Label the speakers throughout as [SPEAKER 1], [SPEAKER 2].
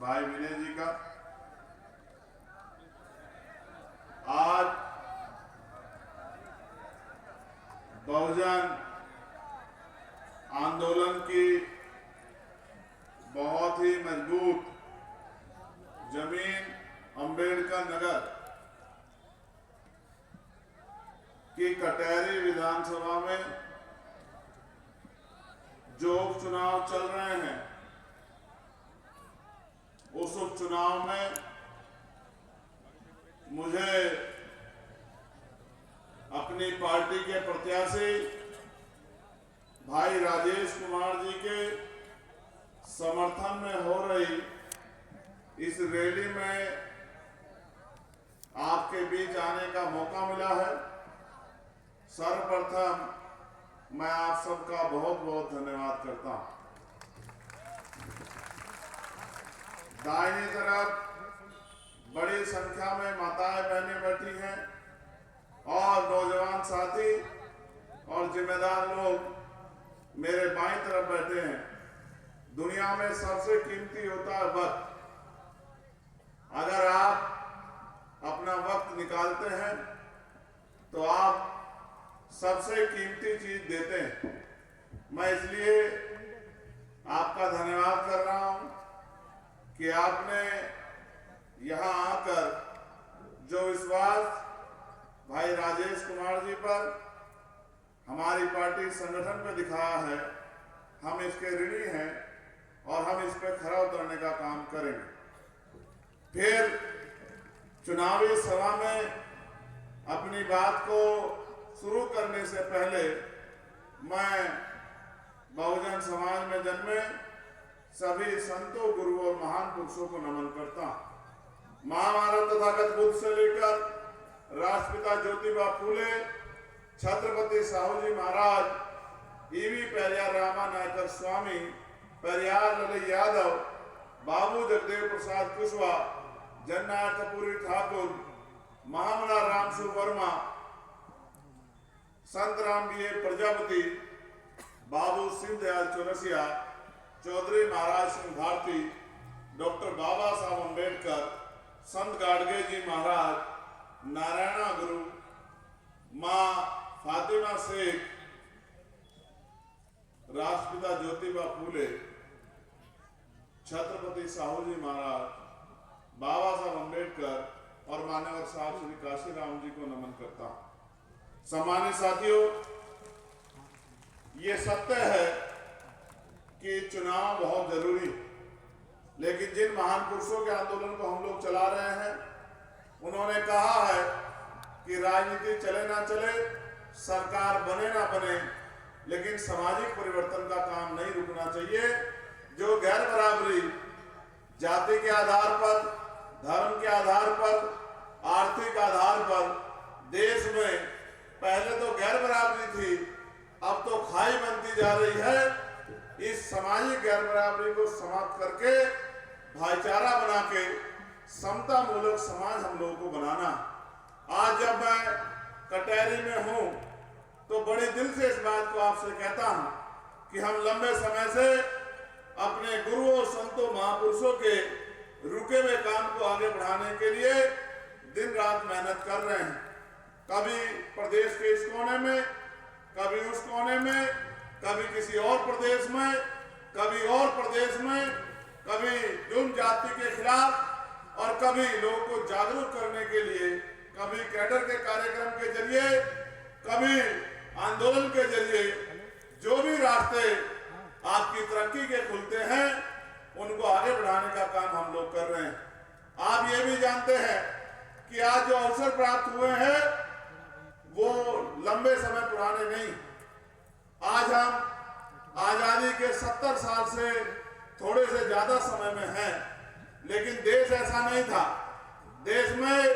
[SPEAKER 1] भाई विनय जी का। आज बहुजन आंदोलन की बहुत ही मजबूत जमीन अंबेडकर नगर की कटहरी विधानसभा में जो उपचुनाव चल रहे हैं, उस उपचुनाव में मुझे अपनी पार्टी के प्रत्याशी भाई राजेश कुमार जी के समर्थन में हो रही इस रैली में आपके बीच आने का मौका मिला है। सर्वप्रथम मैं आप सबका बहुत बहुत धन्यवाद करता हूं। दाहिनी तरफ बड़ी संख्या में माताएं बहनें बैठी हैं और नौजवान साथी और जिम्मेदार लोग मेरे बाईं तरफ बैठे हैं। दुनिया में सबसे कीमती होता है वक्त। अगर आप अपना वक्त निकालते हैं तो आप सबसे कीमती चीज देते हैं। मैं इसलिए आपका धन्यवाद कर रहा हूं कि आपने यहां आकर जो विश्वास भाई राजेश कुमार जी पर हमारी पार्टी संगठन पे दिखाया है, हम इसके ऋणी हैं और हम इस पे खरा उतरने का काम करेंगे। फिर चुनावी सभा में अपनी बात को शुरू करने से पहले मैं बहुजन समाज में जन्मे सभी संतों, गुरुओं और महान पुरुषों को नमन करता हूं। महाभारत तथागत बुद्ध से लेकर राष्ट्रपिता ज्योतिबा फूले, छत्रपति साहू जी महाराज, ईवी पेरियार रामा नायकर स्वामी, पेरियार ललित यादव, बाबू जगदेव प्रसाद कुशवाहा, जननायक कपूरी ठाकुर, महामना रामसु वर्मा, संत राम बी प्रजापति, बाबू सिंह दयाल चौरसिया, चौधरी महाराज सिंह भारती, डॉक्टर बाबा साहब अम्बेडकर, संत गाडगे जी महाराज, नारायणा गुरु, मां फातिमा शेख, राष्ट्रपिता ज्योतिबा फूले, छत्रपति साहू जी महाराज, बाबा साहब अम्बेडकर और मान्यवर साहब श्री काशीराम जी को नमन करता हूं। सम्मानित साथियों, ये सत्य है कि चुनाव बहुत जरूरी, लेकिन जिन महान पुरुषों के आंदोलन को हम लोग चला रहे हैं, उन्होंने कहा है कि राजनीति चले ना चले, सरकार बने ना बने, लेकिन सामाजिक परिवर्तन का काम नहीं रुकना चाहिए। जो गैर बराबरी जाति के आधार पर, धर्म के आधार पर, आर्थिक आधार पर देश में पहले तो गैर बराबरी थी, अब तो खाई बनती जा रही है। इस सामाजिक गैर बराबरी को समाप्त करके भाईचारा बना के समता मूलक समाज हम लोगों को बनाना। आज जब मैं कटहरी में हूं तो बड़े दिल से इस बात को आपसे कहता हूं कि हम लंबे समय से अपने गुरुओं, संतों, महापुरुषों के रुके हुए काम को आगे बढ़ाने के लिए दिन रात मेहनत कर रहे हैं। कभी प्रदेश के इस कोने में, कभी उस कोने में, कभी किसी और प्रदेश में, कभी और प्रदेश में, कभी जुल्म जाति के खिलाफ और कभी लोगों को जागरूक करने के लिए, कभी कैडर के कार्यक्रम के जरिए, कभी आंदोलन के जरिए। जो भी रास्ते आपकी तरक्की के खुलते हैं, उनको आगे बढ़ाने का काम हम लोग कर रहे हैं। आप ये भी जानते हैं कि आज जो अवसर प्राप्त हुए हैं वो लंबे समय पुराने नहीं। आज हम आजादी के 70 साल से थोड़े से ज्यादा समय में हैं, लेकिन देश ऐसा नहीं था। देश में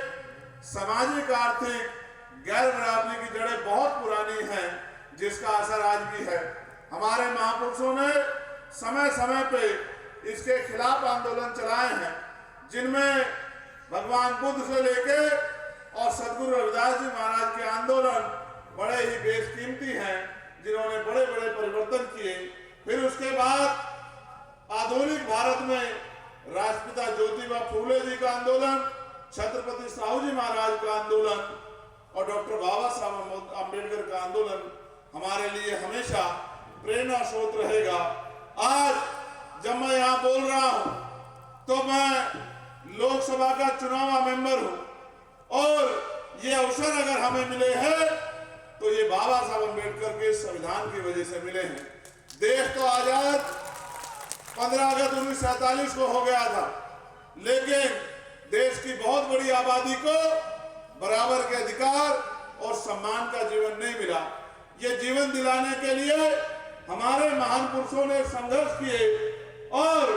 [SPEAKER 1] सामाजिक, आर्थिक गैर बराबरी की जड़ें बहुत पुरानी हैं, जिसका असर आज भी है। हमारे महापुरुषों ने समय समय पे इसके खिलाफ आंदोलन चलाए हैं, जिनमें भगवान बुद्ध से लेके और सदगुरु रविदास जी महाराज के आंदोलन बड़े ही बेशकीमती हैं, जिन्होंने बड़े बड़े परिवर्तन किए। फिर उसके बाद आधुनिक भारत में राष्ट्रपिता ज्योतिबा फूले जी का आंदोलन, छत्रपति साहू जी महाराज का आंदोलन और डॉक्टर बाबा साहब अम्बेडकर का आंदोलन हमारे लिए हमेशा प्रेरणा स्रोत रहेगा। आज जब मैं यहाँ बोल रहा हूँ तो मैं लोकसभा का चुनावा मेंबर हूँ और ये अवसर अगर हमें मिले हैं तो ये बाबा साहब अम्बेडकर के संविधान की वजह से मिले हैं। देश तो आजाद 15 अगस्त 1947 को हो गया था, लेकिन देश की बहुत बड़ी आबादी को बराबर के अधिकार और सम्मान का जीवन नहीं मिला। ये जीवन दिलाने के लिए हमारे महान पुरुषों ने संघर्ष किए और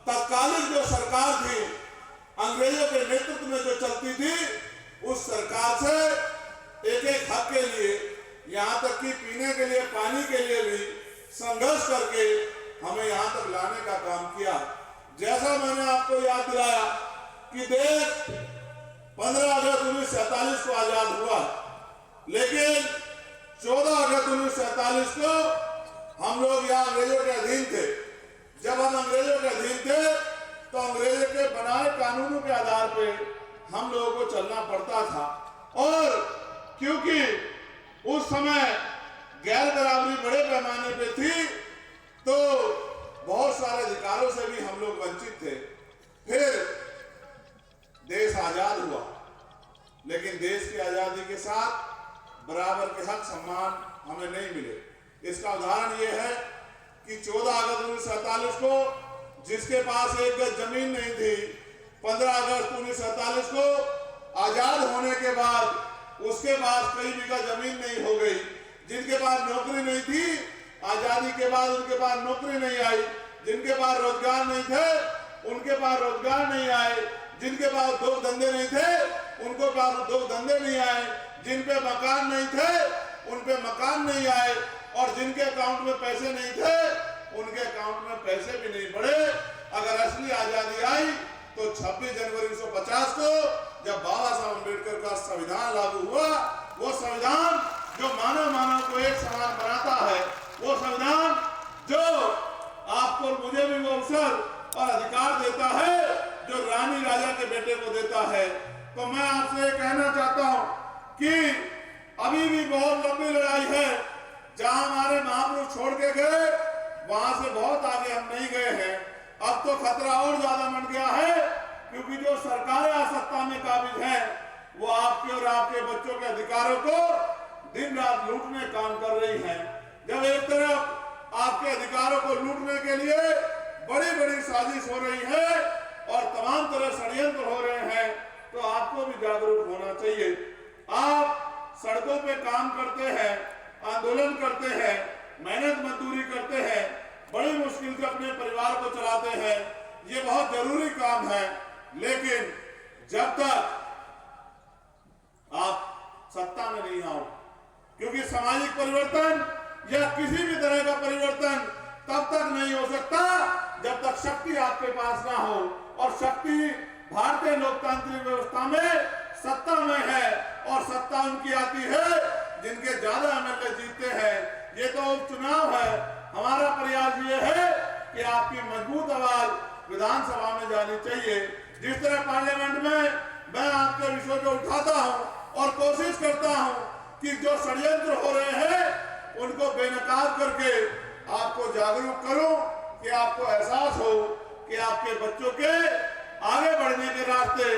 [SPEAKER 1] तत्कालीन जो सरकार थी, अंग्रेजों के नेतृत्व में जो चलती थी, उस सरकार से एक एक हक के लिए, यहाँ तक कि पीने के लिए पानी के लिए भी संघर्ष करके हमें यहाँ तक लाने का काम किया। जैसा मैंने आपको याद दिलाया कि देश 15 अगस्त 1947 को आजाद हुआ, लेकिन 14 अगस्त 1947 को हम लोग यहाँ अंग्रेजों के अधीन थे। जब हम अंग्रेजों के अधीन थे तो अंग्रेजों के बनाए कानूनों के आधार पे हम लोगों को चलना पड़ता था और क्योंकि उस समय गैर बराबरी बड़े पैमाने पे थी तो बहुत सारे अधिकारों से भी हम लोग वंचित थे। फिर देश आजाद हुआ, लेकिन देश की आजादी के साथ बराबर के हक सम्मान हमें नहीं मिले। इसका उदाहरण यह है कि 14 अगस्त 1947 को जिसके पास एक गज जमीन नहीं थी, 15 अगस्त 1947 को आजाद होने के बाद उसके पास कई बीघा जमीन नहीं हो गई। जिनके पास नौकरी नहीं थी, आजादी के बाद उनके पास नौकरी नहीं आई। जिनके पास रोजगार नहीं थे, उनके पास रोजगार नहीं आए। जिनके पास दो धंधे नहीं थे, उनको पास दो धंधे नहीं आए। जिन पे मकान नहीं थे, उन पे मकान नहीं आए और जिनके अकाउंट में पैसे नहीं थे, उनके अकाउंट में पैसे भी नहीं बढ़े। अगर असली आजादी आई तो 26 जनवरी 1950 को जब बाबा साहब अम्बेडकर का संविधान लागू हुआ, वो संविधान जो मानव को एक समान बनाता है, वो संविधान जो आपको और मुझे भी वो अवसर और अधिकार देता है जो रानी राजा के बेटे को देता है। तो मैं आपसे कहना चाहता हूं कि अभी भी बहुत लंबी लड़ाई है। जहां हमारे महापुरुष छोड़ के गए, वहां से बहुत आगे हम नहीं गए हैं। अब तो खतरा और ज्यादा बढ़ गया है, क्योंकि जो सरकारें आज सत्ता में काबिज हैं, वो आपके और आपके बच्चों के अधिकारों को दिन रात लूटने काम कर रही हैं। जब एक तरफ आपके अधिकारों को लूटने के लिए बड़ी बड़ी साजिश हो रही है और तमाम तरह षड्यंत्र हो रहे हैं, तो आपको भी जागरूक होना चाहिए। आप सड़कों पे काम करते हैं, आंदोलन करते हैं, मेहनत मजदूरी करते हैं, बड़ी मुश्किल से अपने परिवार को चलाते हैं। ये बहुत जरूरी काम है, लेकिन जब तक आप सत्ता में नहीं आओ, क्योंकि सामाजिक परिवर्तन या किसी भी तरह का परिवर्तन तब तक नहीं हो सकता जब तक शक्ति आपके पास ना हो। और शक्ति भारतीय लोकतांत्रिक व्यवस्था में सत्ता में है, और सत्ता उनकी आती है जिनके ज्यादा एमएलए जीतते हैं। ये तो उपचुनाव है। हमारा प्रयास ये है कि आपकी मजबूत आवाज विधानसभा में जानी चाहिए। जिस तरह पार्लियामेंट में मैं आपके विषय को उठाता हूं और कोशिश करता हूं कि जो षड्यंत्र हो रहे हैं उनको बेनकाब करके आपको जागरूक करूं, कि आपको एहसास हो कि आपके बच्चों के आगे बढ़ने के रास्ते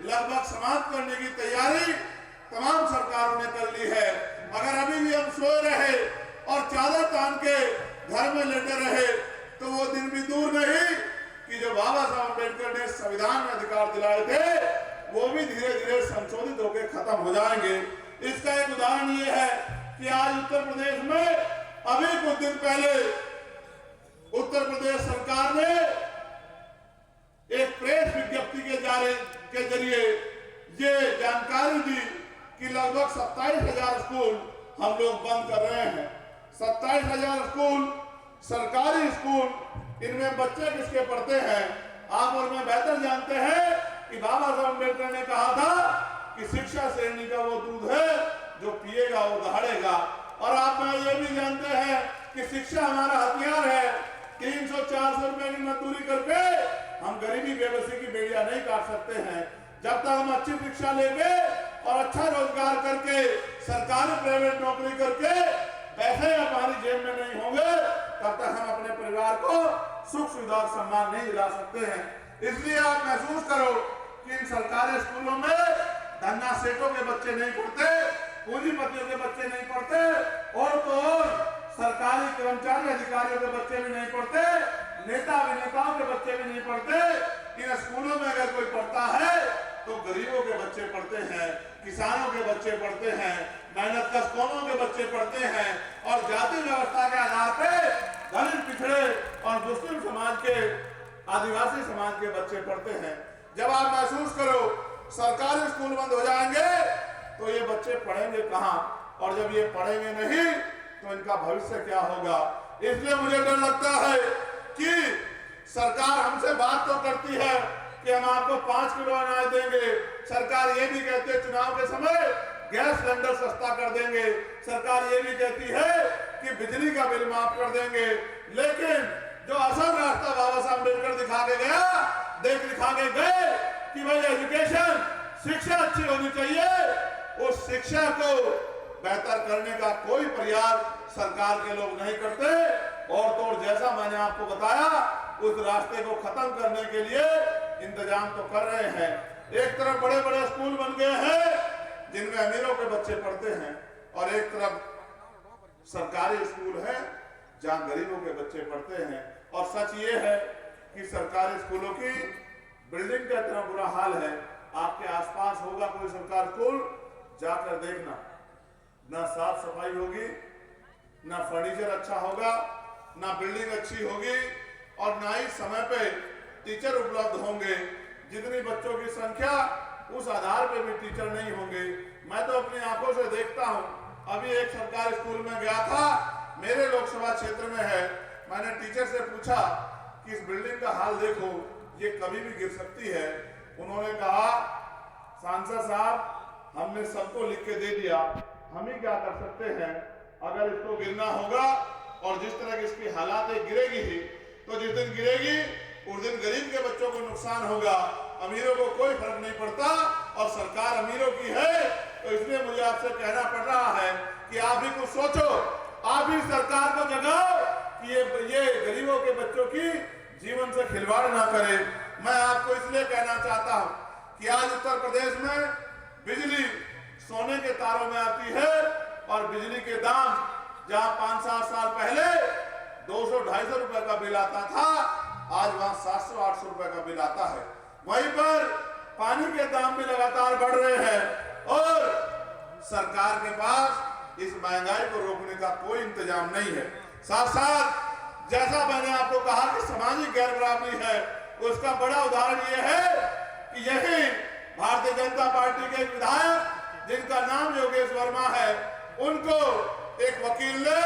[SPEAKER 1] लगभग समाप्त करने की तैयारी तमाम सरकारों ने कर ली है। अगर अभी भी हम सोए रहे और चादर तान के घर में लेटे रहे तो वो दिन भी दूर नहीं कि जो बाबा साहब अम्बेडकर ने संविधान में अधिकार दिलाए थे वो भी धीरे धीरे संशोधित होकर खत्म हो जाएंगे। इसका एक उदाहरण ये है कि आज उत्तर प्रदेश में अभी कुछ दिन पहले उत्तर प्रदेश सरकार ने एक प्रेस विज्ञप्ति के जरिए ये जानकारी दी कि लगभग 27,000 स्कूल हम लोग बंद कर रहे हैं। 27,000 स्कूल, सरकारी स्कूल, इनमें बच्चे किसके पढ़ते हैं? आप और मैं बेहतर जानते हैं कि बाबा साहब अम्बेडकर ने कहा था कि शिक्षा श्रेणी का वो दूध है जो पिएगा वो दहाड़ेगा। और आप मैं ये भी जानते हैं कि शिक्षा हमारा हथियार है। 300-400 रुपए की मजदूरी करके गरीबी बेबसी की बेड़ियां नहीं काट सकते हैं। जब तक हम अच्छी शिक्षा लेंगे और अच्छा रोजगार करके सरकारी प्राइवेट नौकरी करके पैसे हमारी जेब में नहीं होंगे, तब तक हम अपने परिवार को सुख सुविधा और सम्मान नहीं दिला सकते हैं। इसलिए आप महसूस करो कि इन सरकारी स्कूलों में धन्ना सेठों के बच्चे नहीं पढ़ते, पूंजीपतियों के बच्चे नहीं पढ़ते, और तो और सरकारी कर्मचारी अधिकारियों के बच्चे भी नहीं पढ़ते, नेता अभिनेताओं के बच्चे भी नहीं पढ़ते। इन स्कूलों में अगर कोई पढ़ता है तो गरीबों के बच्चे पढ़ते हैं, किसानों के बच्चे पढ़ते हैं, मेहनत कश कौमों के बच्चे पढ़ते हैं, और जाति व्यवस्था के आधार पे दलित, पिछड़े और मुस्लिम समाज के, आदिवासी समाज के बच्चे पढ़ते हैं। जब आप महसूस करो सरकारी स्कूल बंद हो जाएंगे तो ये बच्चे पढ़ेंगे कहाँ, और जब ये पढ़ेंगे नहीं तो इनका भविष्य क्या होगा। इसलिए मुझे डर लगता है कि सरकार हमसे बात तो करती है कि हम आपको 5 किलो अनाज देंगे, सरकार ये भी कहती है चुनाव के समय गैस सिलेंडर सस्ता कर देंगे, सरकार ये भी कहती है कि बिजली का बिल माफ कर देंगे, लेकिन जो असल रास्ता बाबा साहब अम्बेडकर दिखा के गए कि भाई एजुकेशन, शिक्षा अच्छी होनी चाहिए, उस शिक्षा को बेहतर करने का कोई प्रयास सरकार के लोग नहीं करते। और तो और जैसा मैंने आपको बताया, उस रास्ते को खत्म करने के लिए इंतजाम तो कर रहे हैं। एक तरफ बड़े बड़े स्कूल बन गए हैं जिनमें अमीरों के बच्चे पढ़ते हैं, और एक तरफ सरकारी स्कूल है जहां गरीबों के बच्चे पढ़ते हैं। और सच ये है कि सरकारी स्कूलों की बिल्डिंग का इतना बुरा हाल है, आपके आसपास होगा कोई सरकारी स्कूल, जाकर देखना, ना साफ सफाई होगी, ना फर्नीचर अच्छा होगा, ना बिल्डिंग अच्छी होगी, और ना ही समय पे टीचर उपलब्ध होंगे। जितनी बच्चों की संख्या उस आधार पे भी टीचर नहीं होंगे। मैं तो अपनी आंखों से देखता हूँ, अभी एक सरकारी स्कूल में गया था, मेरे लोकसभा क्षेत्र में है। मैंने टीचर से पूछा कि इस बिल्डिंग का हाल देखो, ये कभी भी गिर सकती है। उन्होंने कहा, सांसद साहब हमने सबको लिख के दे दिया, हम ही क्या कर सकते हैं, अगर इसको गिरना होगा और जिस तरह की इसकी हालात गिरेगी ही, तो जिस दिन गिरेगी उस दिन गरीब के बच्चों को नुकसान होगा, अमीरों को कोई फर्क नहीं पड़ता, और सरकार अमीरों की है। तो इसलिए मुझे आपसे कहना पड़ रहा है कि आप भी कुछ सोचो, आप भी सरकार को जगाओ कि ये गरीबों के बच्चों की जीवन से खिलवाड़ ना करे। मैं आपको इसलिए कहना चाहता हूं कि आज उत्तर प्रदेश में बिजली सोने के तारों में आती है, और बिजली के दाम जहां 5-7 साल पहले 200-250 रुपए का बिल आता था, आज वहां 700-800 रुपए का बिल आता है। वहीं पर पानी के दाम भी लगातार बढ़ रहे हैं, और सरकार के पास इस महंगाई को रोकने का कोई इंतजाम नहीं है। साथ साथ जैसा मैंने आपको कहा कि सामाजिक गैर बराबरी है, उसका बड़ा उदाहरण यह है कि यही भारतीय जनता पार्टी के विधायक जिनका नाम योगेश वर्मा है, उनको एक वकील ने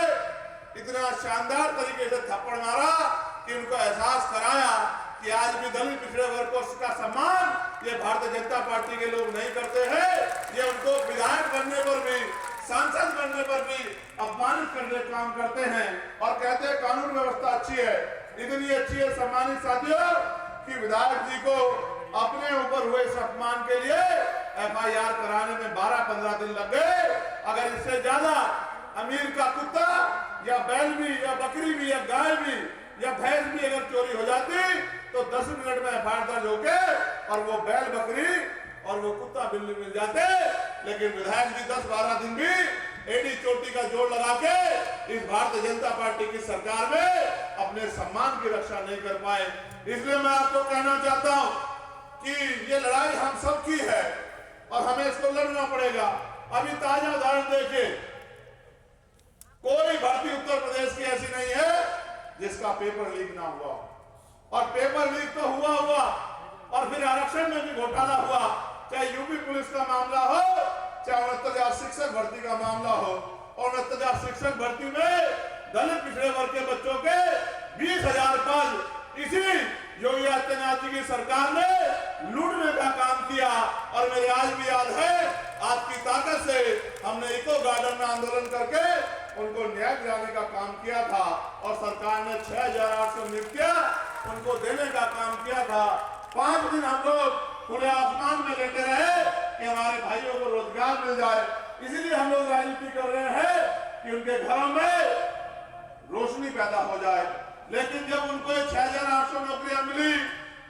[SPEAKER 1] इतना शानदार तरीके से थप्पड़ मारा कि उनको एहसास कराया कि आज भी दलित पिछड़े वर्ग का सम्मान ये भारतीय जनता पार्टी के लोग नहीं करते हैं। ये उनको विधायक बनने पर भी, सांसद बनने पर भी अपमानित करने का काम करते हैं, और कहते हैं कानून व्यवस्था अच्छी है। इतनी अच्छी है सम्मानित साथियों कि विधायक जी को अपने ऊपर हुए इस अपमान के लिए FIR कराने में 12-15 दिन लग गए। अगर इससे ज्यादा अमीर का कुत्ता या बैल भी या बकरी भी या गाय भी या भैंस भी अगर चोरी हो जाती तो 10 मिनट में FIR दर्ज होके और वो बैल, बकरी और वो कुत्ता बिल्ली मिल जाते। लेकिन विधायक जी 10-12 दिन भी एडी चोटी का जोड़ लगा के इस भारतीय जनता पार्टी की सरकार में अपने सम्मान की रक्षा नहीं कर पाए। इसलिए मैं आपको कहना चाहता हूं कि ये लड़ाई हम सब की है और हमें इसको लड़ना पड़ेगा। अभी ताजा उदाहरण देखिए, कोई भर्ती उत्तर प्रदेश की ऐसी नहीं है जिसका पेपर लीक ना हुआ, और पेपर लीक तो हुआ और फिर आरक्षण में भी घोटाला हुआ, चाहे यूपी पुलिस का मामला हो, चाहे 69,000 शिक्षक भर्ती का मामला हो। और 69,000 शिक्षक भर्ती में दलित पिछड़े वर्ग के बच्चों के 20,000 पद इसी योगी आदित्यनाथ जी की सरकार ने लूटने का काम किया। और मेरे आज भी याद है, आपकी ताकत से हमने इको गार्डन में आंदोलन करके उनको न्याय दिलाने का काम किया था, और सरकार ने 6,800 नियुक्तियां उनको देने का काम किया था। 5 दिन हम लोग खुले आसमान में लेटे रहे कि हमारे भाइयों को रोजगार मिल जाए। इसीलिए हम लोग राजनीति कर रहे हैं कि उनके घरों में रोशनी पैदा हो जाए। लेकिन जब उनको 6,800 नौकरियां मिली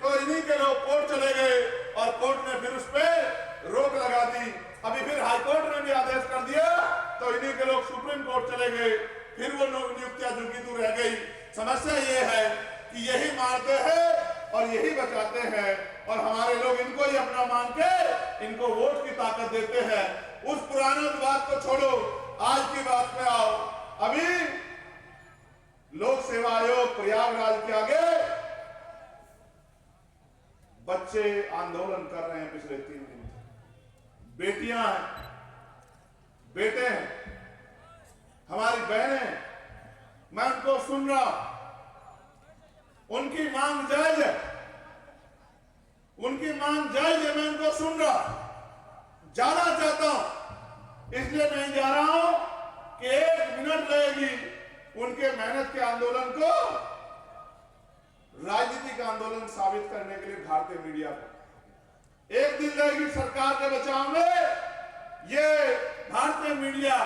[SPEAKER 1] तो इन्हीं के लोग कोर्ट चले गए और कोर्ट ने फिर उस पर रोक लगा दी। अभी फिर हाई कोर्ट ने भी आदेश कर दिया तो इन्हीं के लोग सुप्रीम कोर्ट चले गए, फिर वो नियुक्तियां झुकी रह गई। समस्या ये है कि यही मारते हैं और यही बचाते हैं और हमारे लोग इनको ही अपना मान के इनको वोट की ताकत देते हैं। उस पुराने बात को छोड़ो, आज की बात में आओ। अभी लोक सेवा आयोग प्रयागराज के आगे बच्चे आंदोलन कर रहे हैं पिछले 3 दिन से। बेटियां हैं, बेटे हैं, हमारी बहनें, मैं उनको सुन रहा हूं। उनकी मांग जायज है, उनकी मांग जायज है, मैं उनको सुन रहा, जाना चाहता हूं। इसलिए नहीं जा रहा हूं कि 1 मिनट लगेगी उनके मेहनत के आंदोलन को राजनीतिक आंदोलन साबित करने के लिए भारतीय मीडिया पर। 1 दिन लगेगी सरकार के बचाव में। ये भारतीय मीडिया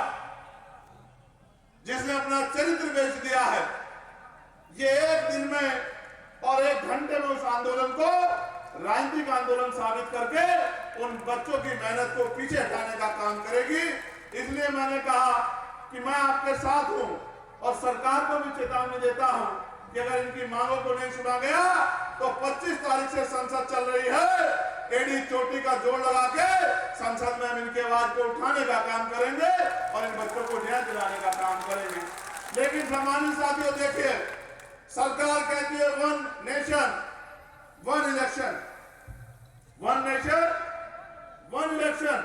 [SPEAKER 1] जिसने अपना चरित्र बेच दिया है, ये 1 दिन में और 1 घंटे में उस आंदोलन को राजनीतिक आंदोलन साबित करके उन बच्चों की मेहनत को पीछे हटाने का काम करेगी। इसलिए मैंने कहा कि मैं आपके साथ हूं और सरकार को भी चेतावनी देता हूं कि अगर इनकी मांगों को नहीं सुना गया तो 25 तारीख से संसद चल रही है, एड़ी चोटी का जोड़ लगा के संसद में हम इनके आवाज को उठाने का काम करेंगे और इन बच्चों को न्याय दिलाने का काम करेंगे। लेकिन सम्मानित साथियों, देखिए, सरकार कहती है 1 नेशन 1 इलेक्शन, 1 नेशन 1 इलेक्शन,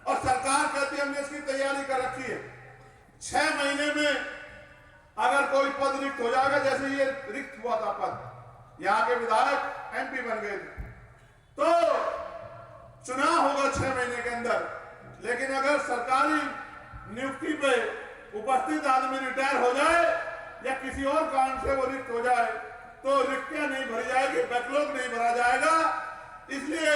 [SPEAKER 1] और सरकार कहती है हमने इसकी तैयारी कर रखी है। 6 महीने में अगर कोई पद रिक्त हो जाएगा, जैसे ये रिक्त हुआ था पद, यहाँ के विधायक MP बन गए थे, तो चुनाव होगा 6 महीने के अंदर। लेकिन अगर सरकारी नियुक्ति पे उपस्थित आदमी रिटायर हो जाए या किसी और कारण से वो रिक्त हो जाए तो रिक्तियां नहीं भरी जाएगी, बैकलॉग नहीं भरा जाएगा। इसलिए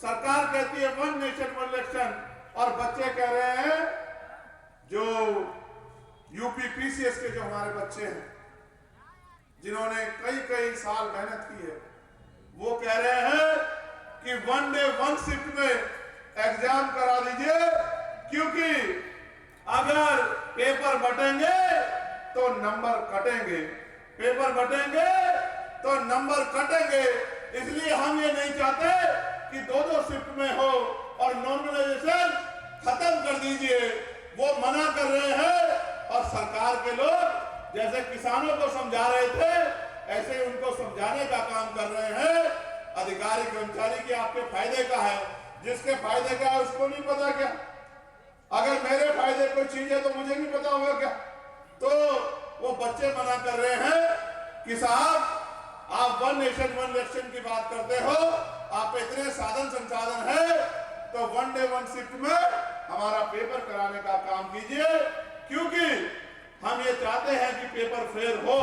[SPEAKER 1] सरकार कहती है 1 नेशन 1 इलेक्शन, और बच्चे कह रहे हैं, जो UP PCS के जो हमारे बच्चे हैं जिन्होंने कई साल मेहनत की है, वो कह रहे हैं कि 1 डे 1 शिफ्ट में एग्जाम करा दीजिए, क्योंकि अगर पेपर बटेंगे तो नंबर कटेंगे, पेपर बटेंगे तो नंबर कटेंगे। इसलिए हम ये नहीं चाहते कि 2-2 शिफ्ट में हो और नॉर्मलाइजेशन खत्म कर दीजिए। वो मना कर रहे हैं और सरकार के लोग जैसे किसानों को समझा रहे थे ऐसे ही उनको समझाने का काम कर रहे हैं। अधिकारी कर्मचारी की आपके फायदे का है, जिसके फायदे का है उसको नहीं पता क्या? अगर मेरे फायदे कोई चीज है तो मुझे नहीं पता होगा क्या? तो वो बच्चे मना कर रहे हैं कि साहब आप 1 नेशन 1 इलेक्शन की बात करते हो, आप इतने साधन संसाधन है तो 1 डे 1 शिफ्ट में हमारा पेपर कराने का काम कीजिए, क्योंकि हम ये चाहते हैं कि पेपर फेयर हो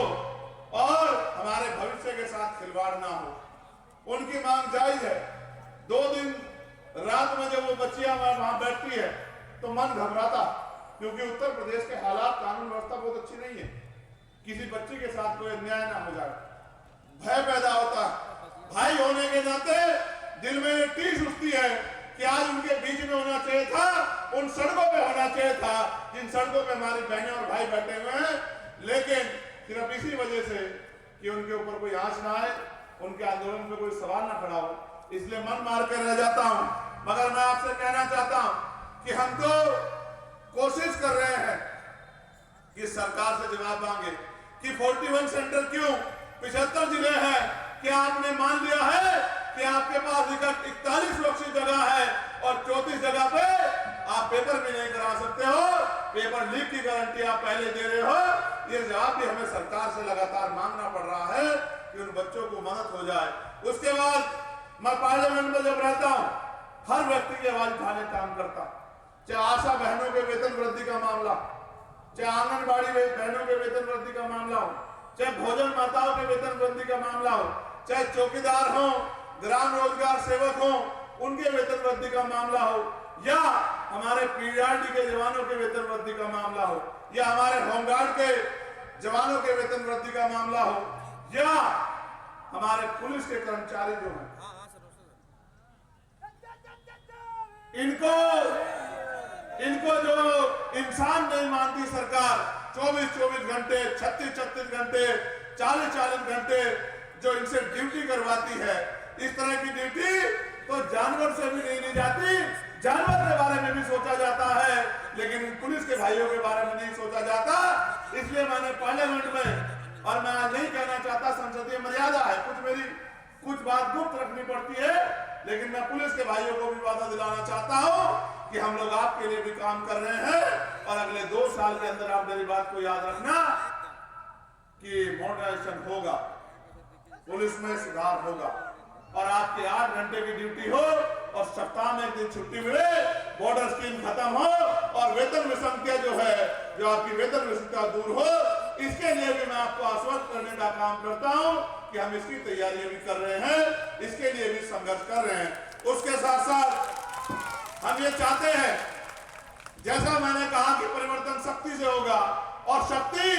[SPEAKER 1] और हमारे भविष्य के साथ खिलवाड़ ना हो। उनकी मांग जायज है। 2 दिन रात में जब वो बच्चियां वहां बैठती है तो मन घबराता, क्योंकि उत्तर प्रदेश के हालात, कानून व्यवस्था बहुत अच्छी नहीं है। किसी बच्ची के साथ कोई अन्याय ना हो जाए, भय पैदा होता। भाई होने के नाते दिल में टीस उठती है कि आज उनके बीच में होना चाहिए था, उन सड़कों पे होना चाहिए था जिन सड़कों पे हमारी बहनें और भाई बैठे हुए हैं। लेकिन सिर्फ इसी वजह से कि उनके ऊपर कोई आंच ना आए, उनके आंदोलन पे कोई सवाल ना खड़ा हो, इसलिए मन मार कर रह जाता हूं। मगर मैं आपसे कहना चाहता हूं कि हम तो कोशिश कर रहे हैं कि सरकार से जवाब मांगे कि 41 सेंटर क्यों, 75 जिले हैं, क्या आपने मान लिया है कि आपके पास 41 सुरक्षित जगह है और 34 जगह पे आप पेपर भी नहीं करा सकते हो, पेपर लीक की गारंटी आप पहले दे रहे हो? ये जवाब भी हमें सरकार से लगातार मांगना पड़ रहा है कि उन बच्चों को मदद हो जाए। उसके बाद मैं पार्लियामेंट में जब रहता हूं, हर व्यक्ति की आवाज उठाने काम करता, चाहे आशा बहनों के वेतन वृद्धि का मामला, चाहे आंगनबाड़ी बहनों के वेतन वृद्धि का मामला हो, चाहे भोजन माताओं के वेतन वृद्धि का मामला हो, चाहे चौकीदार हो, ग्राम रोजगार सेवक हो, उनके वेतन वृद्धि का मामला हो, या हमारे पीआरडी के जवानों के वेतन वृद्धि का मामला हो, या हमारे होमगार्ड के जवानों के वेतन वृद्धि का मामला हो, या हमारे पुलिस के कर्मचारी जो हैं, इनको जो इंसान नहीं मानती सरकार, 24-24 घंटे, 36-36 घंटे, 40-40 घंटे जो इनसे ड्यूटी करवाती है, इस तरह की ड्यूटी तो जानवर से भी नहीं ली जाती। जानवर के बारे में भी सोचा जाता है, लेकिन पुलिस के भाइयों के बारे में नहीं सोचा जाता। इसलिए मैंने पार्लियामेंट में, और मैं आज नहीं कहना चाहता, संसदीय मर्यादा है, कुछ बात गुप्त रखनी पड़ती है, लेकिन मैं पुलिस के भाइयों को भी वादा दिलाना चाहता हूं कि हम लोग आपके लिए भी काम कर रहे हैं, और अगले 2 साल के अंदर आप मेरी बात को याद रखना कि मॉडर्नाइजेशन होगा, पुलिस में सुधार होगा, और आपकी 8 घंटे की ड्यूटी हो और सप्ताह में 1 दिन छुट्टी मिले, बॉर्डर स्कीम खत्म हो, और वेतन विसंख्या जो है, जो आपकी वेतन विसंख्या दूर हो, इसके लिए भी मैं आपको आश्वस्त करने का काम करता हूं कि हम इसकी तैयारियां भी कर रहे हैं, इसके लिए भी संघर्ष कर रहे हैं। उसके साथ साथ हम ये चाहते हैं, जैसा मैंने कहा कि परिवर्तन शक्ति से होगा, और शक्ति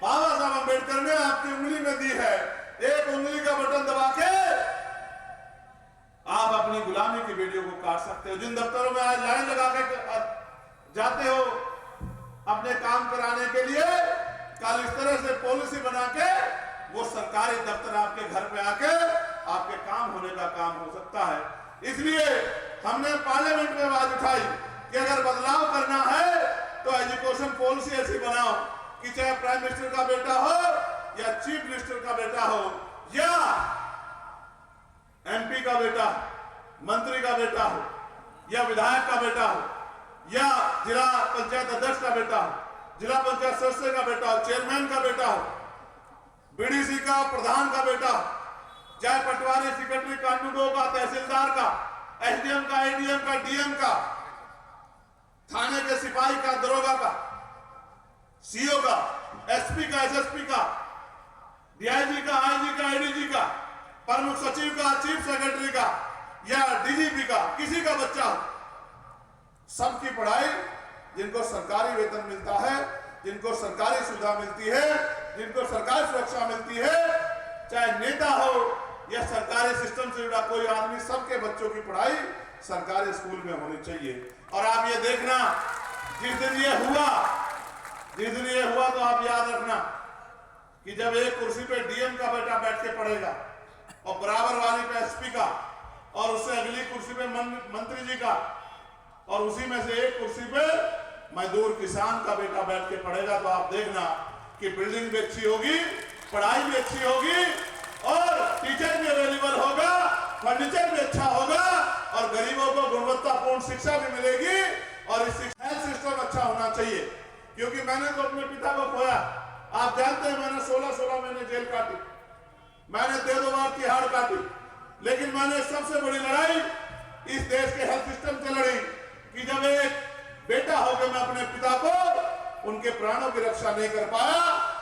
[SPEAKER 1] बाबा साहब अम्बेडकर ने आपकी उंगली में दी है। एक उंगली का बटन दबा के आप अपनी गुलामी की वीडियो को काट सकते हो। जिन दफ्तरों में आज लाइन लगा के जाते हो अपने काम कराने के लिए, कल इस तरह से पॉलिसी बना के वो सरकारी दफ्तर आपके घर पे आके आपके काम होने का काम हो सकता है। इसलिए हमने पार्लियामेंट में आवाज उठाई कि अगर बदलाव करना है तो एजुकेशन पॉलिसी ऐसी बनाओ कि चाहे प्राइम मिनिस्टर का बेटा हो, या चीफ मिनिस्टर का बेटा हो, या एमपी का बेटा, मंत्री का बेटा हो, या विधायक का बेटा हो, या जिला पंचायत अध्यक्ष का बेटा हो, जिला पंचायत सदस्य का बेटा हो, चेयरमैन का बेटा हो, बीडीसी का प्रधान का बेटा हो, चाहे पटवारी, सेक्रेटरी, कानूनगो का, तहसीलदार का, एसडीएम का, एडीएम का, डीएम का, थाने के सिपाही का, दरोगा का, सीओ का, एसपी का, एसएसपी का, डीआईजी का, आईजी का, एडीजी का, प्रमुख सचिव का, चीफ सेक्रेटरी का, या डीजीपी का, किसी का बच्चा हो, सबकी पढ़ाई, जिनको सरकारी वेतन मिलता है, जिनको सरकारी सुविधा मिलती है, जिनको सरकारी सुरक्षा मिलती है, चाहे नेता हो या सरकारी सिस्टम से जुड़ा कोई आदमी, सबके बच्चों की पढ़ाई सरकारी स्कूल में होनी चाहिए। और आप ये देखना, जिस दिन ये हुआ तो आप याद रखना कि जब एक कुर्सी पे डीएम का बेटा बैठ के पढ़ेगा, और बराबर वाली पे एसपी का, और उससे अगली कुर्सी पे मंत्री जी का, और उसी में से एक कुर्सी पे मजदूर किसान का बेटा बैठ के पढ़ेगा, तो आप देखना कि बिल्डिंग भी अच्छी होगी, पढ़ाई भी अच्छी होगी, और टीचर भी अवेलेबल होगा, फर्नीचर भी अच्छा होगा, और गरीबों को गुणवत्तापूर्ण शिक्षा भी मिलेगी, और इस हेल्थ सिस्टम अच्छा होना चाहिए। क्योंकि मैंने तो अपने पिता को खोया, आप जानते हैं, मैंने 16 महीने जेल काटी, मैंने 2 बार तिहाड़ काटी, लेकिन मैंने सबसे बड़ी लड़ाई इस देश के हेल्थ सिस्टम से लड़ी कि जब एक बेटा होकर मैं अपने पिता को, उनके प्राणों की रक्षा नहीं कर पाया,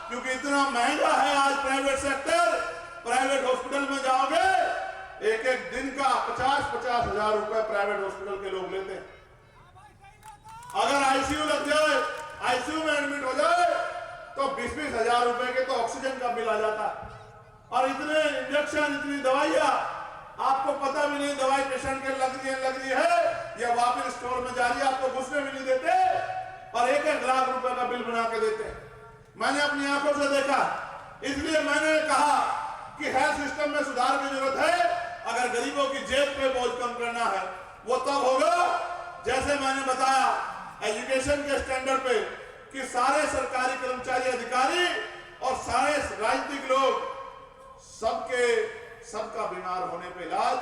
[SPEAKER 1] क्योंकि इतना महंगा है आज प्राइवेट सेक्टर। प्राइवेट हॉस्पिटल में जाओगे, एक दिन का 50-50 हजार रुपए प्राइवेट हॉस्पिटल के लोग लेते हैं। अगर आईसीयू लग जाए, आईसीयू में एडमिट हो जाए, तो 20-20 हजार रुपए के तो ऑक्सीजन का बिल आ जाता है, और इतने इंजेक्शन, इतनी दवाइयां, आपको पता भी नहीं दवाई पेशेंट के लग रही है या वापस स्टोर में जा रही है, आपको घुसने भी नहीं देते, और 1-1 लाख रुपए का बिल बना के देते हैं। मैंने अपनी आंखों से देखा, इसलिए मैंने कहा कि हेल्थ सिस्टम में सुधार की जरूरत है। अगर गरीबों की जेब पे बोझ कम करना है, वो तब होगा जैसे मैंने बताया एजुकेशन के स्टैंडर्ड पे, कि सारे सरकारी कर्मचारी, अधिकारी और सारे राजनीतिक लोग, सबका बीमार होने पे इलाज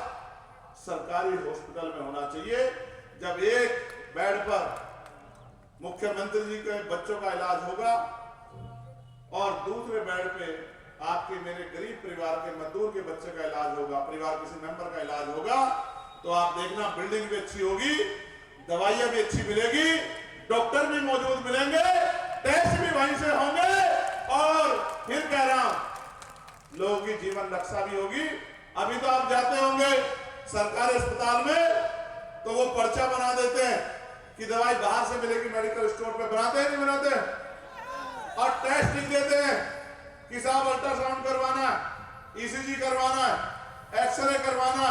[SPEAKER 1] सरकारी हॉस्पिटल में होना चाहिए। जब एक बेड पर मुख्यमंत्री जी के बच्चों का इलाज होगा, और दूसरे बेड पे आपके मेरे गरीब परिवार के मजदूर के बच्चे का इलाज होगा, परिवार किसी मेंबर का इलाज होगा, तो आप देखना बिल्डिंग भी अच्छी होगी, दवाइयां भी अच्छी मिलेगी, डॉक्टर भी मौजूद मिलेंगे, टेस्ट भी वहीं से होंगे, और फिर कह रहा हूं, लोगों की जीवन रक्षा भी होगी। अभी तो आप जाते होंगे सरकारी अस्पताल में, तो वो पर्चा बना देते हैं कि दवाई बाहर से मिलेगी, मेडिकल स्टोर पे बनाते हैं नहीं बनाते, और टेस्ट लिख देते हैं कि साहब अल्ट्रासाउंड करवाना, ईसीजी करवाना, एक्सरे करवाना,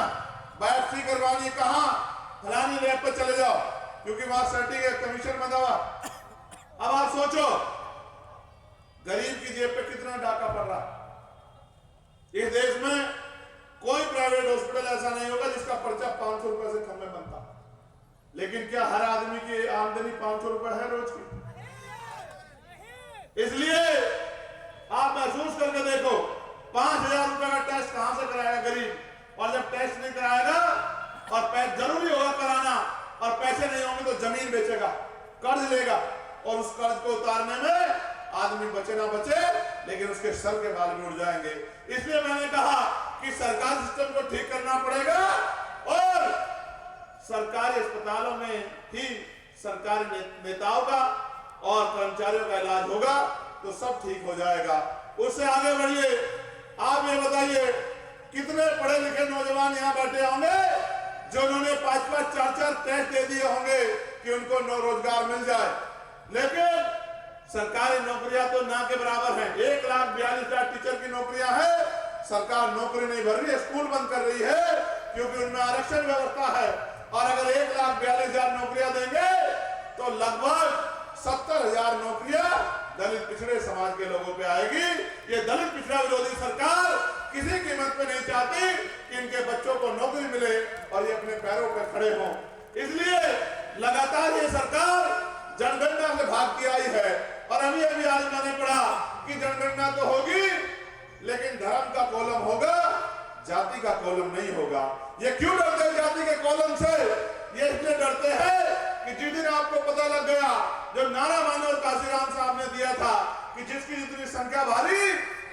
[SPEAKER 1] बायोप्सी करवानी, कहां फलानी लैब पर चले जाओ क्योंकि वहां सर्टिफिकेट कमीशन बंधा हुआ। अब आप सोचो गरीब की जेब पे कितना डाका पड़ रहा है। इस देश में कोई प्राइवेट हॉस्पिटल ऐसा नहीं होगा जिसका पर्चा 500 रुपए से कम में बनता, लेकिन क्या हर आदमी की आमदनी 500 रुपए है रोज की? इसलिए आप महसूस करके देखो, 5000 रुपए का टेस्ट कहां से कराएगा गरीब? और जब टेस्ट नहीं कराएगा और पैसे जरूरी होगा कराना और पैसे नहीं होंगे तो जमीन बेचेगा, कर्ज लेगा, और उस कर्ज को उतारने में आदमी बचे ना बचे लेकिन उसके सर के बाल भी उड़ जाएंगे। इसलिए मैंने कहा कि सरकारी सिस्टम को ठीक करना पड़ेगा और सरकारी अस्पतालों में ही सरकारी नेताओं का और कर्मचारियों का इलाज होगा तो सब ठीक हो जाएगा। उससे आगे बढ़िए, आप ये बताइए कितने पढ़े लिखे नौजवान यहाँ बैठे होंगे जो उन्होंने 5-5, 4-4 टेस्ट दे दिए होंगे कि उनको रोजगार मिल जाए, लेकिन सरकारी नौकरियां तो ना के बराबर हैं। 1,42,000 टीचर की नौकरियां हैं, सरकार नौकरी नहीं भर रही है, स्कूल बंद कर रही है क्योंकि उनमें आरक्षण व्यवस्था है। और अगर 1,42,000 नौकरियां देंगे तो लगभग 70,000 नौकरियां दलित पिछड़े समाज के लोगों पे आएगी। ये दलित पिछड़ा विरोधी सरकार किसी कीमत पे नहीं चाहती कि इनके बच्चों को नौकरी मिले और ये अपने पैरों पे खड़े हों। इसलिए लगातार ये सरकार जनगणना से भागती आई है और अभी अभी आज मैंने पढ़ा कि जनगणना तो होगी लेकिन धर्म का कॉलम होगा, जाति का कॉलम नहीं होगा। ये क्यों डरते हैं जाति के कॉलम से? ये इसलिए डरते हैं कि जिस दिन आपको पता लग गया, जो नारा मानव काशीराम साहब ने दिया था कि जिसकी जितनी संख्या भारी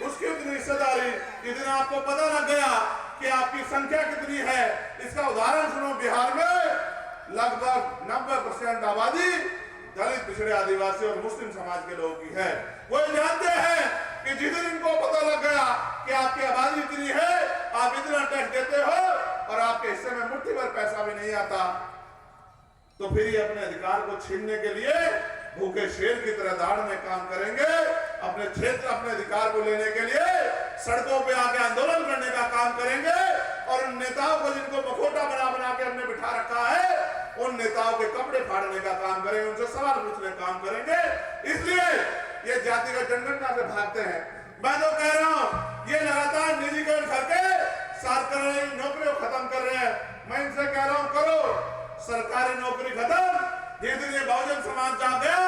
[SPEAKER 1] उसकी उतनी हिस्सेदारी, जिस दिन आपको पता लग गया कि आपकी संख्या कितनी है, इसका उदाहरण सुनो, बिहार में लगभग 90% आबादी दलित पिछड़े आदिवासी और मुस्लिम समाज के लोगों की है। वो जानते हैं कि जिस दिन इनको पता लग गया कि आपकी आबादी इतनी है, आप इतना टैक्स देते हो और आपके हिस्से में मुट्ठी भर पैसा भी नहीं आता, तो फिर ये अपने अधिकार को छीनने के लिए भूखे शेर की तरह दाढ़ में काम करेंगे। अपने क्षेत्र, अपने अधिकार को लेने के लिए सड़कों पे आके आंदोलन करने का काम करेंगे और उन नेताओं को जिनको मखोटा बना बना के हमने बिठा रखा है, उन नेताओं के कपड़े फाड़ने का काम करेंगे, उनसे सवाल पूछने का काम करेंगे। इसलिए ये जातिगत जनगणना से भागते हैं। मैं तो कह रहा हूं ये लगातार निजीकरण करके सरकारी नौकरियों खत्म कर रहे हैं। मैं इनसे कह रहा हूं करो सरकारी नौकरी खत्म। जिस दिन ये बहुजन समाज जा गया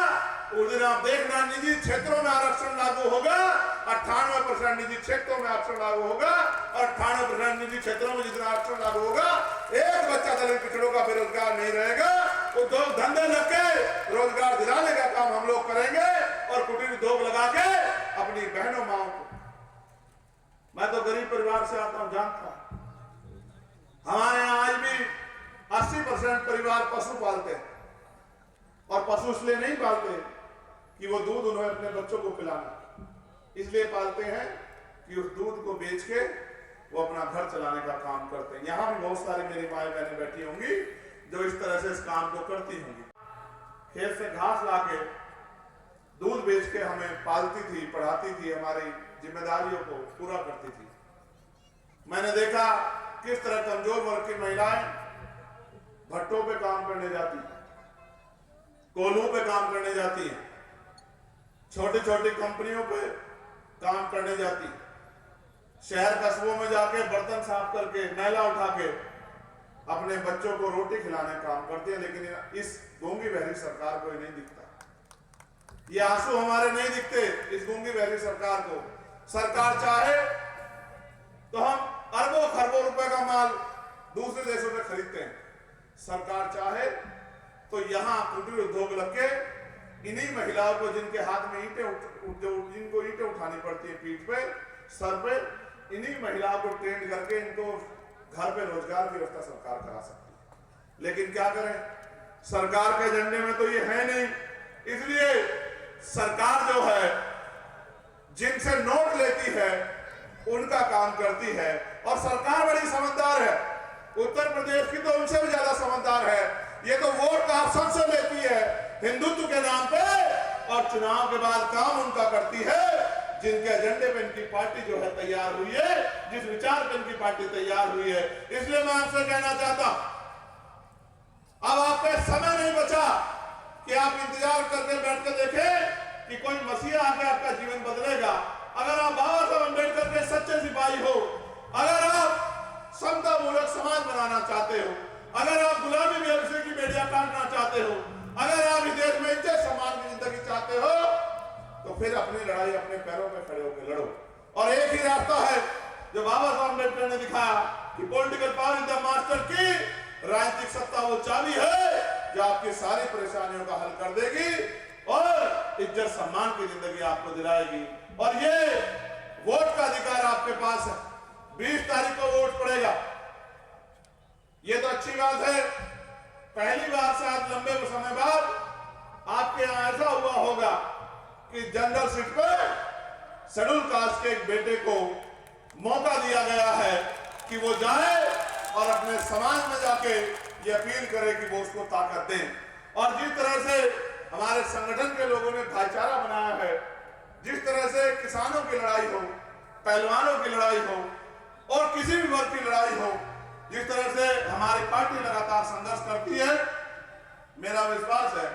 [SPEAKER 1] उस दिन आप देखना निजी क्षेत्रों में आरक्षण लागू होगा, 98% निजी क्षेत्रों में आरक्षण लागू होगा और 98% निजी क्षेत्रों में जितना आरक्षण लागू होगा, एक बच्चा दलित पिछड़ों का बेरोजगार नहीं रहेगा। तो दो धंधे लग के रोजगार दिलाने का काम हम लोग करेंगे और कुटीर उद्योग लगा के अपनी बहनों माओ को। मैं तो गरीब परिवार से आता हूं, जानता हूं हमारे यहाँ आज भी 80% परिवार पशु पालते हैं और पशु इसलिए नहीं पालते कि वो दूध उन्हें अपने बच्चों को पिलाना, इसलिए पालते हैं कि उस दूध को बेच के वो अपना घर चलाने का काम करते हैं। यहाँ भी बहुत सारी मेरी माएँ बहनें बैठी होंगी जो इस तरह से इस काम को करती होंगी। खेत से घास लाके दूध बेच के हमें पालती थी, पढ़ाती थी, हमारी जिम्मेदारियों को पूरा करती थी। मैंने देखा किस तरह कमजोर वर्ग की महिलाएं भट्टों पे काम करने जाती हैं, कोलों पे काम करने जाती हैं, छोटी छोटी कंपनियों पे काम करने जाती हैं, शहर कस्बों में जाके बर्तन साफ करके, मैला उठा के अपने बच्चों को रोटी खिलाने का काम करती है। लेकिन इस गूंगी बहरी सरकार को नहीं दिखता, ये आंसू हमारे नहीं दिखते इस गूंगी बहरी सरकार को। सरकार चाहे तो हम अरबों खरबों रुपए का माल दूसरे देशों में खरीदते हैं, सरकार चाहे तो यहाँ कुटीर उद्योग लग के इन्हीं महिलाओं को जिनके हाथ में जिनको ईंटें उठानी पड़ती है पीठ पे, सर पे, इन्हीं महिलाओं को ट्रेन करके इनको घर पे रोजगार की व्यवस्था सरकार करा सकती है। लेकिन क्या करें, सरकार के एजेंडे में तो ये है नहीं। इसलिए सरकार जो है जिनसे नोट लेती है उनका काम करती है। और सरकार बड़ी समझदार है, उत्तर प्रदेश की तो उनसे भी ज्यादा समझदार है। ये तो वोट आसन से लेती है हिंदुत्व के नाम पे, और चुनाव के बाद काम उनका करती है जिनके एजेंडे पे इनकी पार्टी जो है तैयार हुई है, जिस विचार पे इनकी पार्टी तैयार हुई है। इसलिए मैं आपसे कहना चाहता हूं, अब आपका समय नहीं बचा कि आप इंतजार करके बैठ के देखें कि कोई मसीहा आके आपका जीवन बदलेगा। अगर आप बाबा साहब अम्बेडकर के सच्चे सिपाही हो, अगर आप समता मूलक समाज बनाना चाहते हो, अगर आप गुलामी व्यवसाय की बेड़ियां काटना चाहते हो, अगर आप इस देश में इज्जत सम्मान की जिंदगी चाहते हो, तो फिर अपनी लड़ाई अपने पैरों पे खड़े होकर लड़ो। और एक ही रास्ता है जो बाबा साहब अम्बेडकर ने दिखाया कि political power is the master की, राजनीतिक सत्ता वो चाबी है जो आपकी सारी परेशानियों का हल कर देगी और इज्जत सम्मान की जिंदगी आपको दिलाएगी। और ये वोट का अधिकार आपके पास है, 20 तारीख को वोट पड़ेगा। ये तो अच्छी बात है, पहली बार शायद लंबे समय बाद आपके यहां ऐसा हुआ होगा कि जनरल सीट पर शेड्यूल कास्ट के एक बेटे को मौका दिया गया है कि वो जाए और अपने समाज में जाके ये अपील करे कि वो उसको ताकत दें। और जिस तरह से हमारे संगठन के लोगों ने भाईचारा बनाया है, जिस तरह से किसानों की लड़ाई हो, पहलवानों की लड़ाई हो और किसी भी वर्ग की लड़ाई हो, जिस तरह से हमारी पार्टी लगातार संघर्ष करती है, मेरा विश्वास है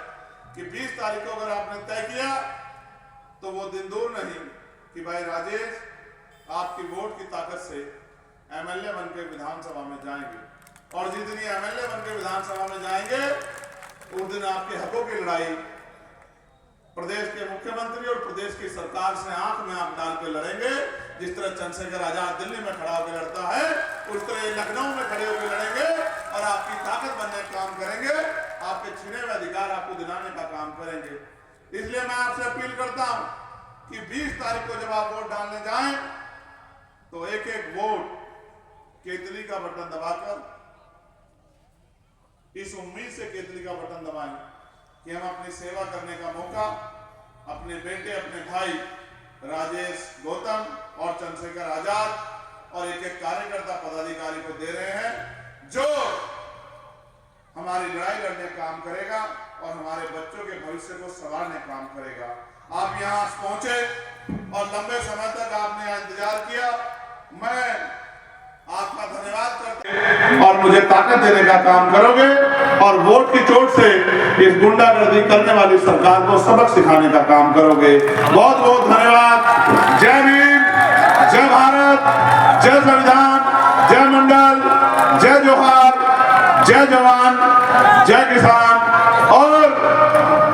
[SPEAKER 1] कि 20 तारीख को अगर आपने तय किया तो वो दिन दूर नहीं कि भाई राजेश आपकी वोट की ताकत से एमएलए बनकर विधानसभा में जाएंगे। और जिस दिन एमएलए बनकर विधानसभा में जाएंगे उस दिन आपके हकों की लड़ाई प्रदेश के मुख्यमंत्री और प्रदेश की सरकार से आंख में आंख डाल के लड़ेंगे। जिस तरह चंद्रशेखर आजाद दिल्ली में खड़ा होकर लड़ता है, उस तरह लखनऊ में खड़े होकर लड़ेंगे और आपकी ताकत बनने का काम करेंगे, आपके छीने हुए अधिकार आपको दिलाने का काम करेंगे। इसलिए मैं आपसे अपील करता हूं कि 20 तारीख को जब आप वोट डालने जाएं तो एक एक वोट केतली का बटन दबाकर इस उम्मीद से केतली का बटन दबाएं कि हम अपनी सेवा करने का मौका अपने बेटे, अपने भाई राजेश गौतम और चंद्रशेखर आजाद और एक एक कार्यकर्ता पदाधिकारी को दे रहे हैं, जो हमारी लड़ाई लड़ने का काम करेगा और हमारे बच्चों के भविष्य को संवारने का काम करेगा। आप यहाँ पहुंचे और लंबे समय तक आपने यहाँ इंतजार किया, मैं आपका धन्यवाद करता हूं। और मुझे ताकत देने का काम करोगे और वोट की चोट से इस गुंडागर्दी करने वाली सरकार को सबक सिखाने का काम करोगे। बहुत बहुत धन्यवाद। जय भीम, जय भारत, जय संविधान, जय मंडल, जय जोहार, जय जवान, जय किसान। और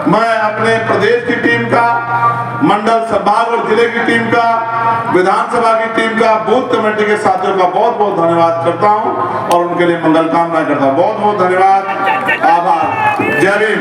[SPEAKER 1] मैं अपने प्रदेश की टीम का, मंडल संभाग और जिले की टीम का, विधानसभा की टीम का, बूथ कमेटी के साथियों का बहुत बहुत धन्यवाद करता हूं और उनके लिए मंगल कामना करता हूं। बहुत बहुत धन्यवाद, आभार। जय भीम।